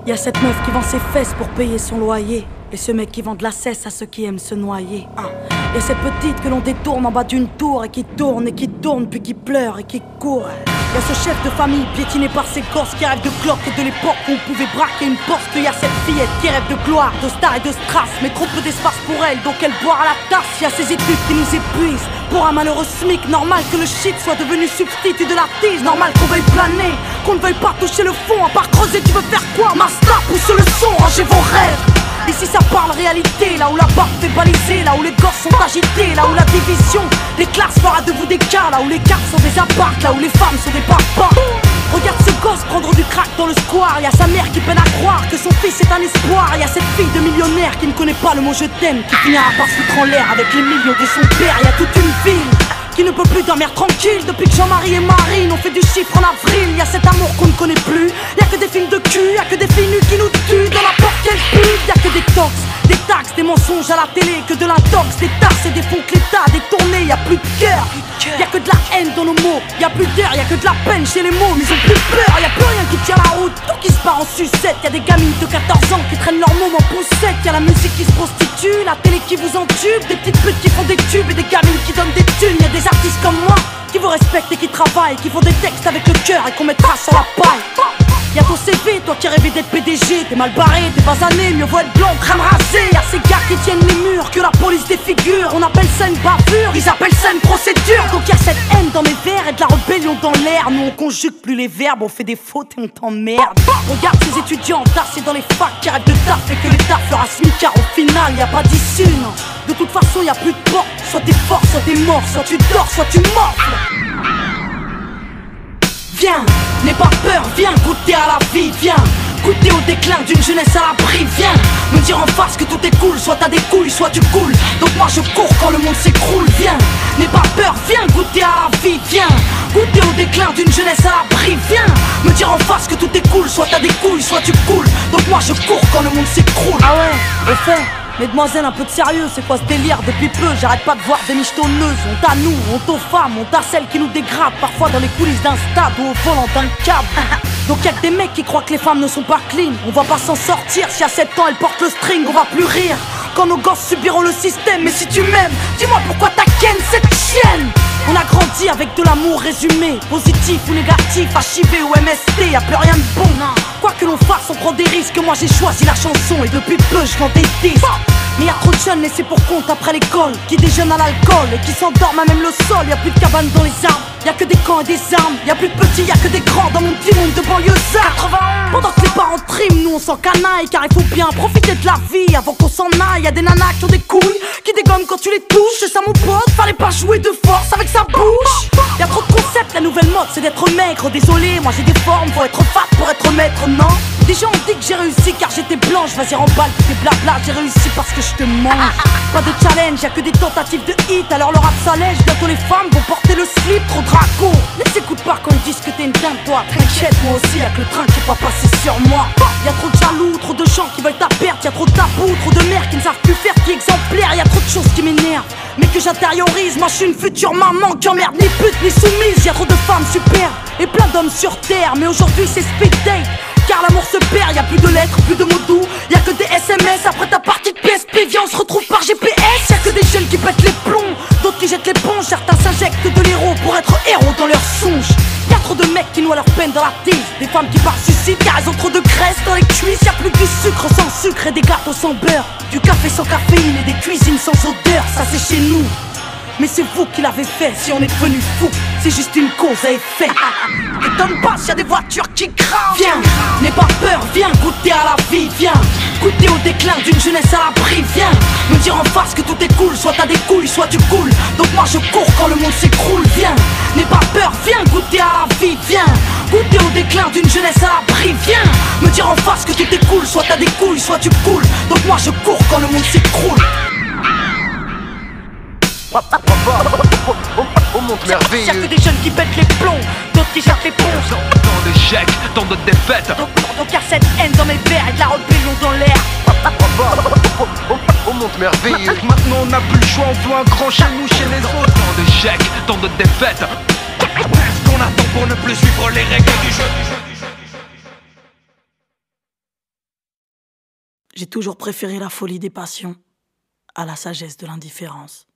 Y'a cette meuf qui vend ses fesses pour payer son loyer, et ce mec qui vend de la cesse à ceux qui aiment se noyer. Et cette petite que l'on détourne en bas d'une tour et qui tourne puis qui pleure et qui court. Y'a ce chef de famille piétiné par ses gosses qui rêve de cloque et de l'époque où on pouvait braquer une porte. Y'a cette fillette qui rêve de gloire, de star et de strass, mais trop peu d'espace pour elle, donc elle boit à la tasse. Y'a ces études qui nous épuisent pour un malheureux SMIC. Normal que le shit soit devenu substitut de la tise. Normal qu'on veuille planer, qu'on ne veuille pas toucher le fond. À part creuser, tu veux faire quoi? Master, pousse le son, rangez vos rêves. Ici ça parle réalité, là où la barre fait baliser, là où les gosses sont agités, là où la division des classes fera de vous des cas, là où les cartes sont des apparts, là où les femmes sont des papas. Regarde ce gosse prendre du crack dans le square. Y'a sa mère qui peine à croire que son fils est un espoir. Y'a cette fille de millionnaire qui ne connaît pas le mot je t'aime, qui finira par se foutre en l'air avec les millions de son père. Y'a toute une ville qui ne peut plus dormir tranquille depuis que Jean-Marie et Marine ont fait du chiffre en avril. Y'a cet amour qu'on ne connaît plus, y'a que des films de cul, y'a que des filles nues qui nous tuent dans la porte qu'elle pue. Y'a que des tox, des taxes, des mensonges à la télé, que de l'intox, des tasses et des fonds que l'État a détournés. Y'a plus de cœur, y'a que de la haine dans nos mots, y'a plus d'air, y'a que de la peine chez les mots. Mais ils ont plus peur, y'a plus rien qui tient la route, tout qui se part en sucette. Y'a des gamines de 14 ans qui traînent leur môme en poussette. Y'a la musique qui se prostitue, la télé qui vous entube, des petites putes qui font des tubes et des gamines qui donnent des thunes. Y'a des artistes comme moi qui vous respectent et qui travaillent, qui font des textes avec le cœur et qu'on mettra sur la paille. Y'a ton CV, toi qui rêvais d'être PDG, t'es mal barré, t'es basané, mieux vaut être blanc, crème rasée. Y'a ces gars qui tiennent les murs, que la police défigure. On appelle ça une bavure, ils appellent ça une procédure. Donc y'a cette haine dans mes vers et de la rébellion dans l'air. Nous on conjugue plus les verbes, on fait des fautes et on t'emmerde. Regarde ces étudiants tassés dans les facs qui rêvent de taf et que l'État fera smicard. Au final y'a pas d'issue, non. De toute façon y'a plus de porte, soit t'es fort, soit t'es mort, soit tu dors, soit tu morfles. Viens, n'aie pas peur, viens goûter à la vie, viens goûter au déclin d'une jeunesse à l'abri. Viens me dire en face que tout est cool, soit t'as des couilles, soit tu coules. Donc moi je cours quand le monde s'écroule. Viens, n'aie pas peur, viens goûter à la vie, viens goûter au déclin d'une jeunesse à l'abri. Viens me dire en face que tout est cool, soit t'as des couilles, soit tu coules. Donc moi je cours quand le monde s'écroule. Ah ouais, au fait, mesdemoiselles, un peu de sérieux, c'est quoi ce délire? Depuis peu, j'arrête pas de voir des michetonneuses. Honte à nous, honte aux femmes, honte à celles qui nous dégradent, parfois dans les coulisses d'un stade ou au volant d'un câble. Donc y'a que des mecs qui croient que les femmes ne sont pas clean. On va pas s'en sortir, si à 7 ans elles portent le string, on va plus rire quand nos gosses subiront le système. Mais si tu m'aimes, dis-moi pourquoi t'as ken cette chienne. On a grandi avec de l'amour résumé, positif ou négatif, HIV ou MST, y'a plus rien de bon. Quoi que l'on fasse, on prend des risques. Moi j'ai choisi la chanson et depuis peu je vends des disques. Mais y'a trop de jeunes laissés pour compte après l'école, qui déjeunent à l'alcool et qui s'endorment à même le sol. Y'a plus de cabanes dans les arbres, y'a que des camps et des armes. Y'a plus de petits, y'a que des grands dans mon petit monde de banlieusards. 81. Pendant que les parents triment, nous on s'en canaille, car il faut bien profiter de la vie avant qu'on s'en aille. Y'a des nanas qui ont des couilles, qui dégomment quand tu les touches. C'est ça mon pote, fallait pas jouer de force avec sa bouche. Y'a trop de concepts, la nouvelle mode c'est d'être maigre. Désolé, moi j'ai des formes, faut être fat pour être maître, non. Des gens ont dit que j'ai réussi car j'étais blanche. Vas-y remballe tous tes blabla, j'ai réussi parce que je te mange. Pas de challenge, y'a que des tentatives de hit. Alors le rap s'allège, bientôt les femmes vont porter le slip. Trop draco, les écoute pas quand ils disent que t'es une dingue toi. T'inquiète, moi aussi y'a que le train qui est pas passé sur moi. Y'a trop de jaloux, trop de gens qui veulent ta perte. Y'a trop de tabous, trop de mères qui ne savent plus faire qui exemplaire. Y'a trop de choses qui m'énervent mais que j'intériorise. Moi je suis une future maman qui emmerde ni pute ni soumise. Y'a trop de femmes super et plein d'hommes sur terre, mais aujourd'hui c'est speed date. Car l'amour se perd, y'a plus de lettres, plus de mots doux. Y'a que des SMS après ta partie de PSP. Viens on se retrouve par GPS. Y'a que des jeunes qui pètent les plombs, d'autres qui jettent l'éponge. Certains s'injectent de l'héros pour être héros dans leurs songes. Y'a trop de mecs qui noient leur peine dans la tise. Des femmes qui partent suicide car elles ont trop de graisse dans les cuisses. Y'a plus que du sucre sans sucre et des gâteaux sans beurre, du café sans caféine et des cuisines sans odeur. Ça c'est chez nous, mais c'est vous qui l'avez fait. Si on est devenu fou, c'est juste une cause à effet. T'étonne pas s'il y a des voitures qui crament. Viens, n'aie pas peur, viens goûter à la vie. Viens goûter au déclin d'une jeunesse à l'abri. Viens me dire en face que tout est cool, soit t'as des couilles, soit tu coules. Donc moi je cours quand le monde s'écroule. Viens, n'aie pas peur, viens goûter à la vie. Viens goûter au déclin d'une jeunesse à l'abri. Viens me dire en face que tout est cool, soit t'as des couilles, soit tu coules. Donc moi je cours quand le monde s'écroule. Au monde merveilleux. Y'a que des jeunes qui pètent les plombs, d'autres qui jettent l'éponge. Tant d'échecs, tant de défaites. Donc y'a cette haine dans mes vers et de la rébellion dans l'air. Au monde merveilleux. Maintenant on n'a plus le choix, on veut un grand chez nous, chez les autres. Tant d'échecs, tant de défaites. Qu'est-ce qu'on attend pour ne plus suivre les règles du jeu? J'ai toujours préféré la folie des passions à la sagesse de l'indifférence.